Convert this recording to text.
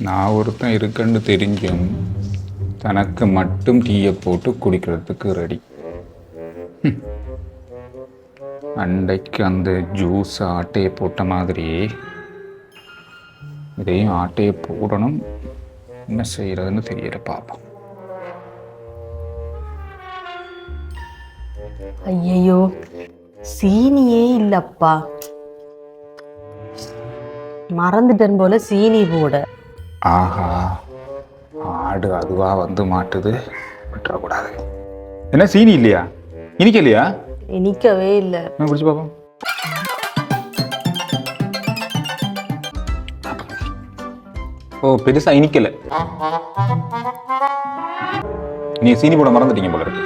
நான் ஒருத்தன் இருக்குன்னு தெரிஞ்சும் தனக்கு மட்டும் டீயை போட்டு குடிக்கிறதுக்கு ரெடி. அன்றைக்கு அந்த ஜூஸ் ஆட்டையை போட்ட மாதிரி இதையும் ஆட்டையை போடணும். என்ன செய்யறதுன்னு தெரியல, பாப்போம். ஐயோ, சீனியே இல்லப்பா, மறந்துட்டேன் போல சீனி போட. ஆஹா, ஆடு அதுவா வந்து மாட்டுது, விட்டுறக்கூடாது. என்ன சீனி இல்லையா? இனிக்க இல்லையா? இனிக்கவே இல்லை. குடிச்சு பாப்போம். ஓ, பெருசா இனிக்கல. நீ சீனி போட மறந்துட்டீங்க போல இருக்கு.